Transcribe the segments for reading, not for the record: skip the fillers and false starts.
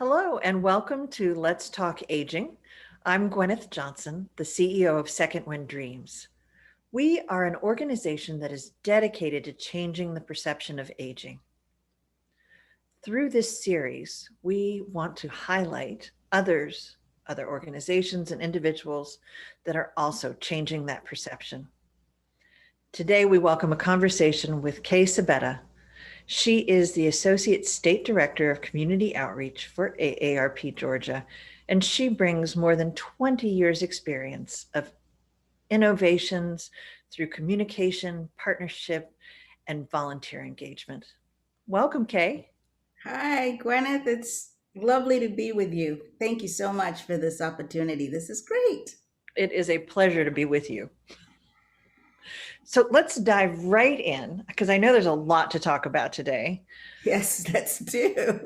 Hello and welcome to Let's Talk Aging. I'm Gwyneth Johnson, the CEO of Second Wind Dreams. We are an organization that is dedicated to changing the perception of aging. Through this series, we want to highlight other organizations and individuals that are also changing that perception. Today, we welcome a conversation with Kay Sibetta. She is the Associate State Director of Community Outreach for AARP Georgia, and she brings more than 20 years experience of innovations through communication, partnership, and volunteer engagement. Welcome, Kay. Hi, Gwyneth. It's lovely to be with you. Thank you so much for this opportunity. This is great. It is a pleasure to be with you. So let's dive right in because I know there's a lot to talk about today. Yes, let's do.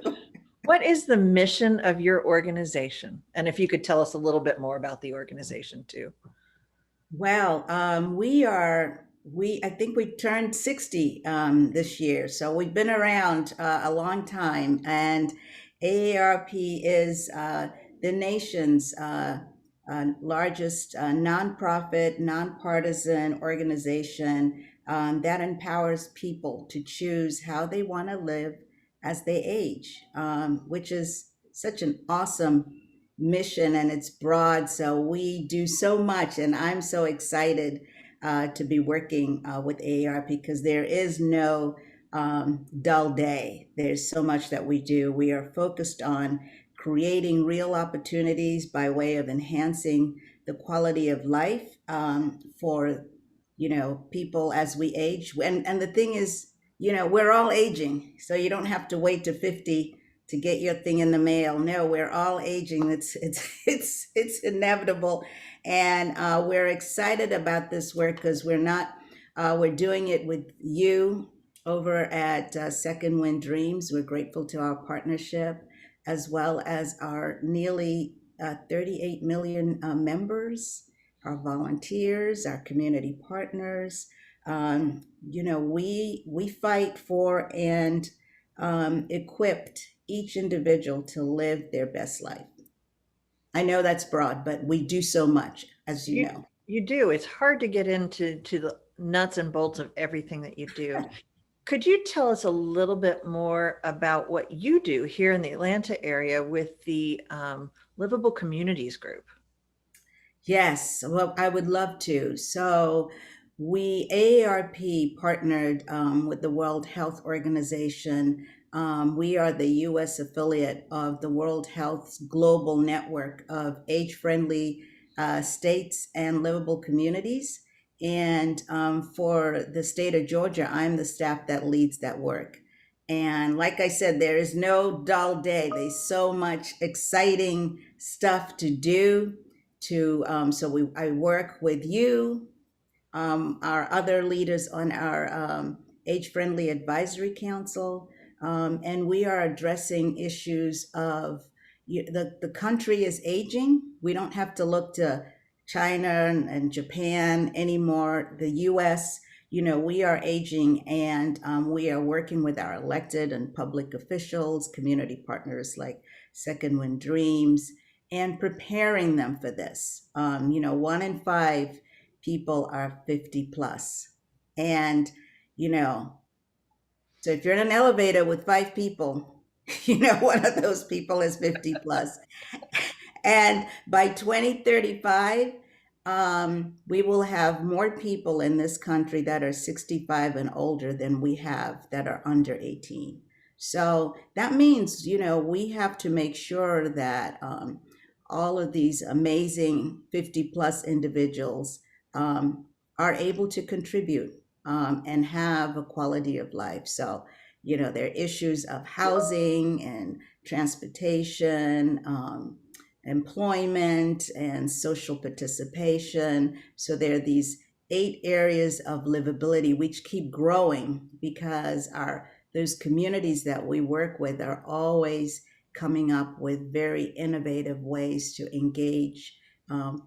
What is the mission of your organization? And if you could tell us a little bit more about the organization too. Well, I think we turned 60 this year. So we've been around a long time. And AARP is the nation's largest nonprofit, nonpartisan organization that empowers people to choose how they want to live as they age, which is such an awesome mission, and it's broad. So we do so much, and I'm so excited to be working with AARP because there is no dull day. There's so much that we do. We are focused on creating real opportunities by way of enhancing the quality of life for people as we age. And the thing is, we're all aging, so you don't have to wait to 50 to get your thing in the mail. No, we're all aging. It's inevitable, and we're excited about this work because we're doing it with you over at Second Wind Dreams. We're grateful to our partnership, as well as our nearly 38 million members, our volunteers, our community partners. We fight for and equipped each individual to live their best life. I know that's broad, but we do so much, as you know. You do. It's hard to get into the nuts and bolts of everything that you do. Could you tell us a little bit more about what you do here in the Atlanta area with the Livable Communities Group? Yes, well, I would love to. So AARP partnered with the World Health Organization. We are the U.S. affiliate of the World Health's global network of age-friendly states and livable communities. And for the state of Georgia, I'm the staff that leads that work. And like I said, there is no dull day. There's so much exciting stuff to do. I work with you, our other leaders on our Age-Friendly Advisory Council, and we are addressing issues of the country is aging. We don't have to look to China and Japan anymore. The U.S., we are aging, and we are working with our elected and public officials, community partners like Second Wind Dreams, and preparing them for this. 1 in 5 people are 50 plus. And, so if you're in an elevator with 5 people, one of those people is 50 plus. And by 2035, we will have more people in this country that are 65 and older than we have that are under 18. So that means, we have to make sure that all of these amazing 50 plus individuals are able to contribute and have a quality of life. So, there are issues of housing and transportation, employment, and social participation. So there are these 8 areas of livability which keep growing because those communities that we work with are always coming up with very innovative ways to engage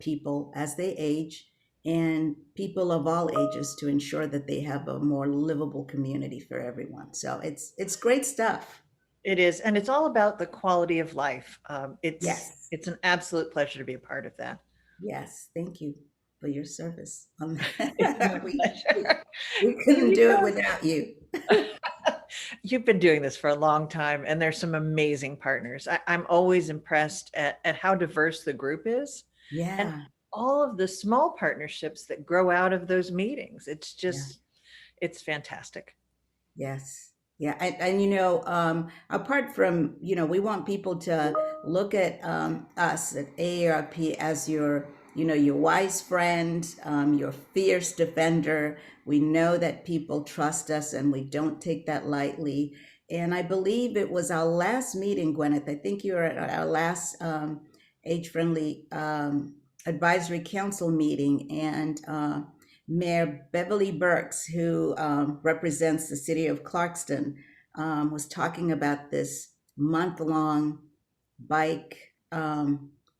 people as they age and people of all ages to ensure that they have a more livable community for everyone. So it's great stuff. It is, and it's all about the quality of life. Yes. It's an absolute pleasure to be a part of that. Yes. Thank you for your service on It's my that. We, pleasure. we Can couldn't you do it tell us? without you. You've been doing this for a long time, and there's some amazing partners. I'm always impressed at how diverse the group is and Yeah. all of the small partnerships that grow out of those meetings. Yeah. It's fantastic. Yes. Yeah. And apart from, we want people to look at us at AARP as your wise friend, your fierce defender. We know that people trust us and we don't take that lightly. And I believe it was our last meeting, Gwyneth. I think you were at our last age friendly advisory council meeting. And Mayor Beverly Burks, who represents the city of Clarkston, was talking about this month-long bike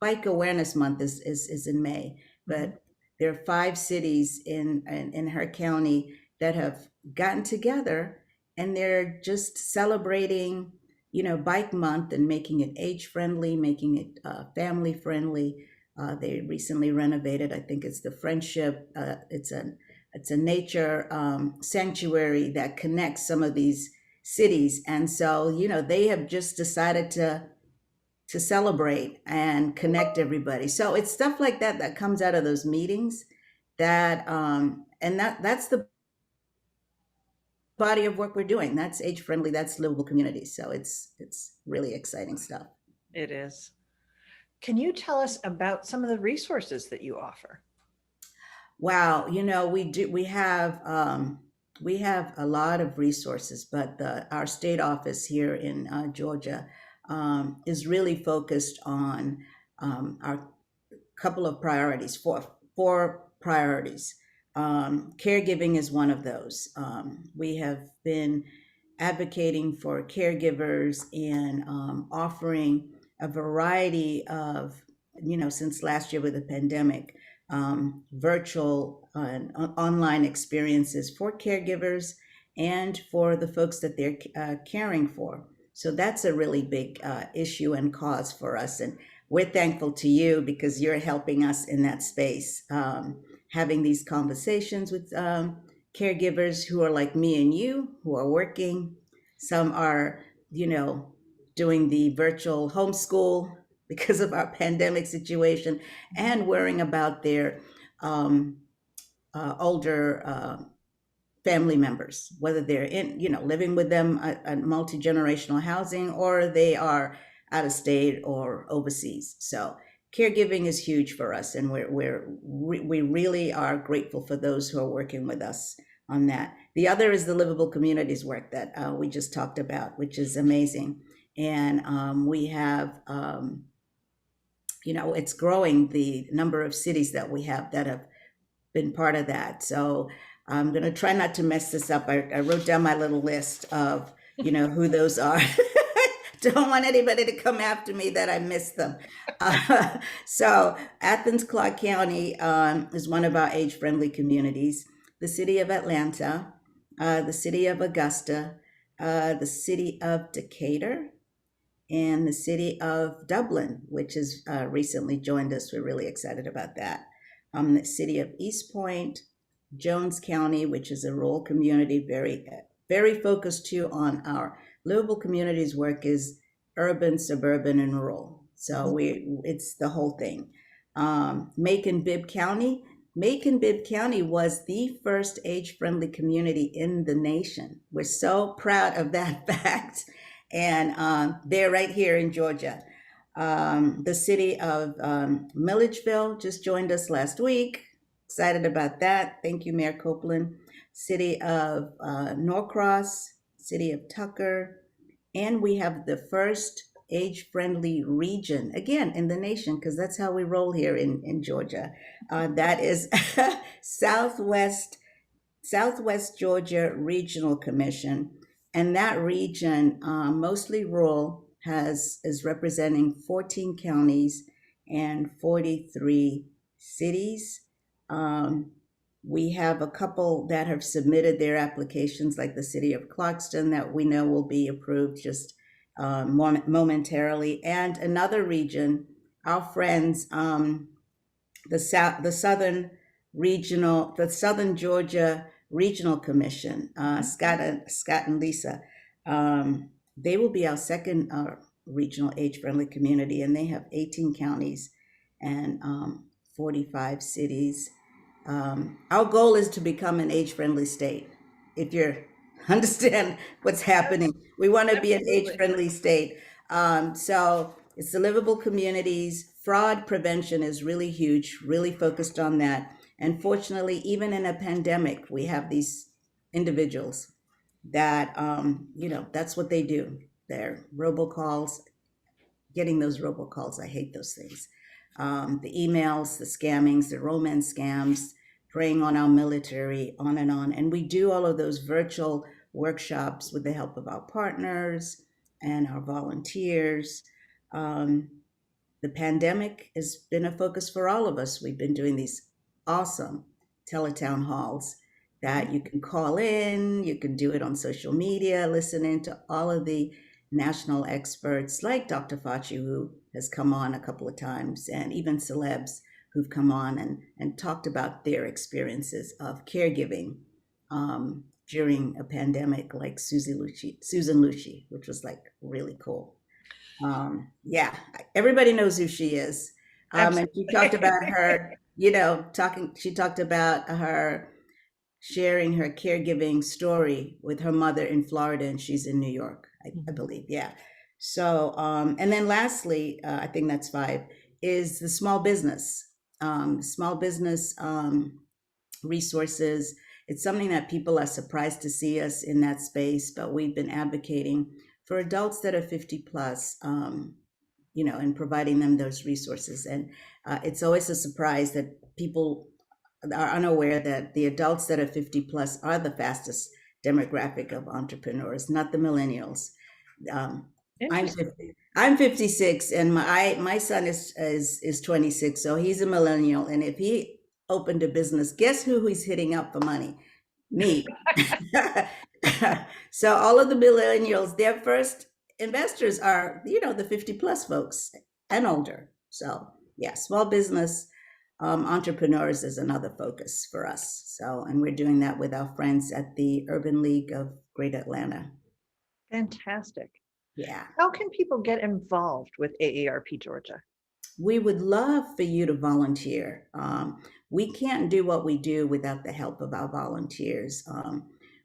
bike awareness month is in May, Mhm. but there are 5 cities in her county that have gotten together and they're just celebrating, bike month and making it age friendly, making it family friendly. They recently renovated. I think it's the Friendship. It's a nature sanctuary that connects some of these cities, and so they have just decided to celebrate and connect everybody. So it's stuff like that that comes out of those meetings that and that's the body of work we're doing. That's age friendly. That's livable communities. So it's really exciting stuff. It is. Can you tell us about some of the resources that you offer? Wow, we have a lot of resources, but our state office here in Georgia is really focused on our couple of priorities, four priorities. Caregiving is one of those. We have been advocating for caregivers and offering a variety of, since last year with the pandemic, virtual and online experiences for caregivers and for the folks that they're caring for. So that's a really big issue and cause for us. And we're thankful to you because you're helping us in that space, having these conversations with caregivers who are like me and you, who are working. Some are, you know, doing the virtual homeschool because of our pandemic situation and worrying about their um, older family members, whether they're living with them at multi-generational housing or they are out of state or overseas. So caregiving is huge for us, and we really are grateful for those who are working with us on that. The other is the livable communities work that we just talked about, which is amazing. And we have, it's growing the number of cities that we have that have been part of that. So I'm going to try not to mess this up. I wrote down my little list of, who those are. Don't want anybody to come after me that I missed them. So Athens, Clark County is one of our age-friendly communities. The city of Atlanta, the city of Augusta, the city of Decatur, and the city of Dublin, which has recently joined us. We're really excited about that. The city of East Point, Jones County, which is a rural community, very, very focused too on our livable communities work is urban, suburban, and rural. So it's the whole thing. Macon-Bibb County. Macon-Bibb County was the first age-friendly community in the nation. We're so proud of that fact. And they're right here in Georgia. The city of Milledgeville just joined us last week. Excited about that. Thank you, Mayor Copeland. City of Norcross, city of Tucker, and we have the first age-friendly region again in the nation because that's how we roll here in Georgia. That is Southwest Georgia Regional Commission, and that region, mostly rural, is representing 14 counties and 43 cities. Um, we have a couple that have submitted their applications, like the city of Clarkston, that we know will be approved just momentarily. And another region, our friends, the Southern Georgia Regional Commission, Scott and Lisa, they will be our second regional age-friendly community, and they have 18 counties and 45 cities. Our goal is to become an age-friendly state. If you understand what's happening, we want to be an Absolutely. age-friendly state. So it's the livable communities. Fraud prevention is really huge, really focused on that. And fortunately, even in a pandemic, we have these individuals that, that's what they do. They're robocalls, getting those robocalls. I hate those things. The emails, the scammings, the romance scams, preying on our military, on and on. And we do all of those virtual workshops with the help of our partners and our volunteers. Um, the pandemic has been a focus for all of us. We've been doing these awesome teletown halls that you can call in, you can do it on social media, listen in to all of the national experts like Dr. Fauci, who has come on a couple of times, and even celebs who've come on and talked about their experiences of caregiving during a pandemic, like Susan Lucci, which was like really cool. Yeah, everybody knows who she is. And she talked Absolutely. about her, she talked about her sharing her caregiving story with her mother in Florida, and she's in New York, I believe. Yeah. So, and then lastly, I think that's five, is the small business resources. It's something that people are surprised to see us in that space, but we've been advocating for adults that are 50 plus, and providing them those resources. And it's always a surprise that people are unaware that the adults that are 50 plus are the fastest demographic of entrepreneurs, not the millennials. Um, I'm Interesting. 50, I'm 56, and my son is 26, so he's a millennial. And if he opened a business, guess who he's hitting up for money? Me. So all of the millennials, their first investors are, the 50 plus folks and older. So yeah, small business entrepreneurs is another focus for us. So, and we're doing that with our friends at the Urban League of Great Atlanta. Fantastic. Yeah. How can people get involved with AARP Georgia? We would love for you to volunteer. We can't do what we do without the help of our volunteers.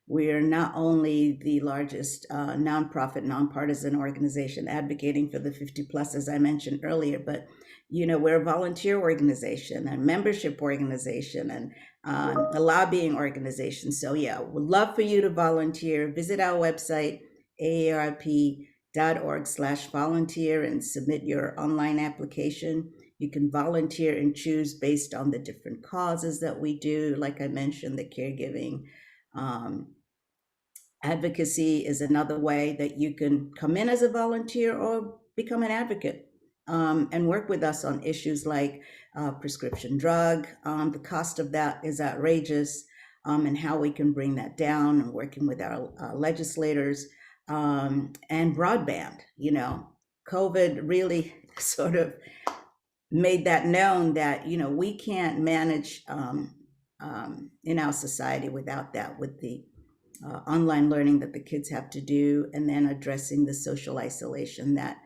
We are not only the largest nonprofit, nonpartisan organization advocating for the 50 plus, as I mentioned earlier, but we're a volunteer organization, a membership organization, and a lobbying organization. So yeah, we'd love for you to volunteer. Visit our website, aarp.org/volunteer, and submit your online application. You can volunteer and choose based on the different causes that we do. Like I mentioned, the caregiving. Advocacy is another way that you can come in as a volunteer or become an advocate, and work with us on issues like prescription drug. The cost of that is outrageous, and how we can bring that down, and working with our legislators, and broadband. COVID really sort of made that known that we can't manage in our society without that, with the online learning that the kids have to do, and then addressing the social isolation that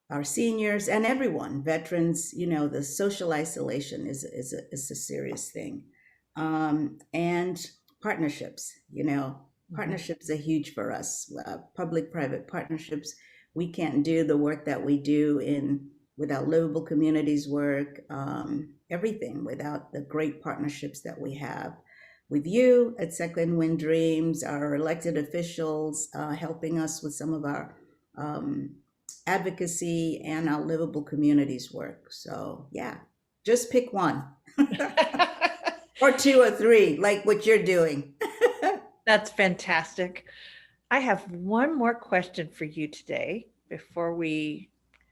our seniors and everyone, veterans, the social isolation is a serious thing. And partnerships, partnerships are huge for us. Public-private partnerships. We can't do the work that we do without livable communities work, everything, without the great partnerships that we have with you at Second Wind Dreams, our elected officials helping us with some of our advocacy and our livable communities work. So yeah, just pick one or two or three, like what you're doing. That's fantastic. I have one more question for you today before we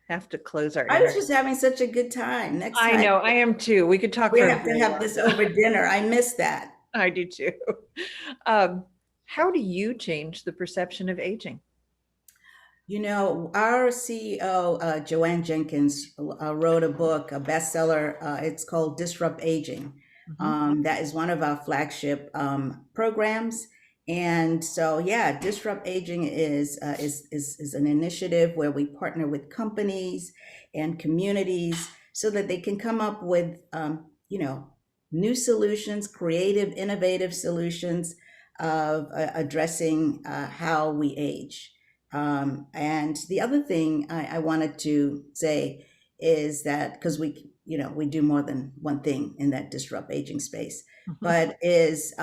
have to close our I was interview. just having such a good time. Next I time know, I am too. We could talk we for a have to very have long this time. over dinner. I miss that. I do too. Um, how do you change the perception of aging? You know, our CEO, Joanne Jenkins, wrote a book, a bestseller. It's called Disrupt Aging. Mhm. That is one of our flagship programs. And so, yeah, Disrupt Aging is an initiative where we partner with companies and communities so that they can come up with, new solutions, creative, innovative solutions of addressing how we age. And the other thing I wanted to say is that because we do more than one thing in that disrupt aging space, Mhm. but is,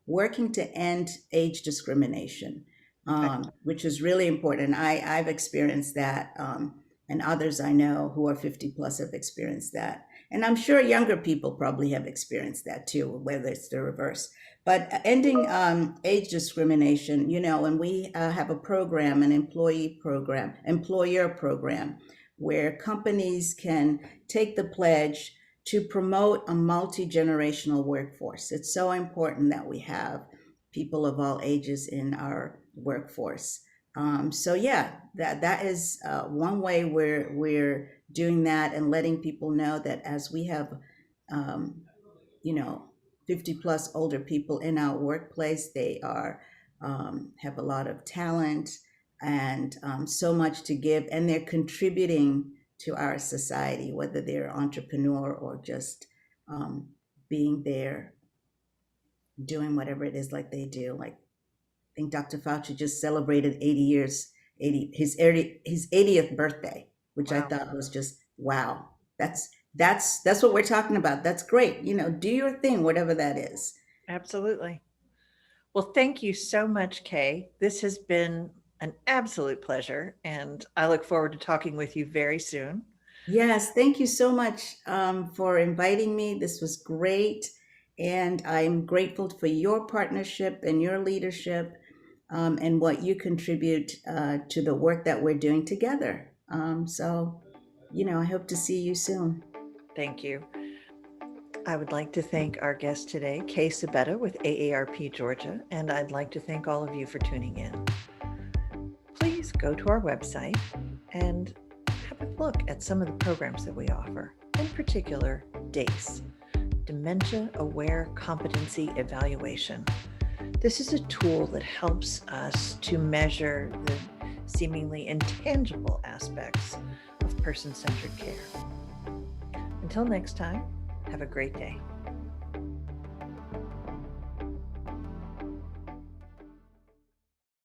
working to end age discrimination, Excellent. which is really important. I've experienced that, and others I know who are 50 plus have experienced that. And I'm sure younger people probably have experienced that too, whether it's the reverse. But ending age discrimination, when we have a program, an employer program, where companies can take the pledge to promote a multi-generational workforce. It's so important that we have people of all ages in our workforce. So yeah, that is one way we're doing that and letting people know that as we have um, you know 50 plus older people in our workplace, they are have a lot of talent and so much to give, and they're contributing to our society, whether they're an entrepreneur or just being there doing whatever it is like they do. Like, I think Dr. Fauci just celebrated 80 years, 80th birthday, which I Wow. thought was just wow. That's what we're talking about. That's great. Do your thing, whatever that is. Absolutely. Well, thank you so much, Kay. This has been an absolute pleasure, and I look forward to talking with you very soon. Yes, thank you so much for inviting me. This was great, and I'm grateful for your partnership and your leadership, and what you contribute to the work that we're doing together. I hope to see you soon. Thank you. I would like to thank our guest today, Kay Sibetta with AARP Georgia, and I'd like to thank all of you for tuning in. Please go to our website and have a look at some of the programs that we offer, in particular, DACE, Dementia Aware Competency Evaluation. This is a tool that helps us to measure the seemingly intangible aspects of person centered care. Until next time, have a great day.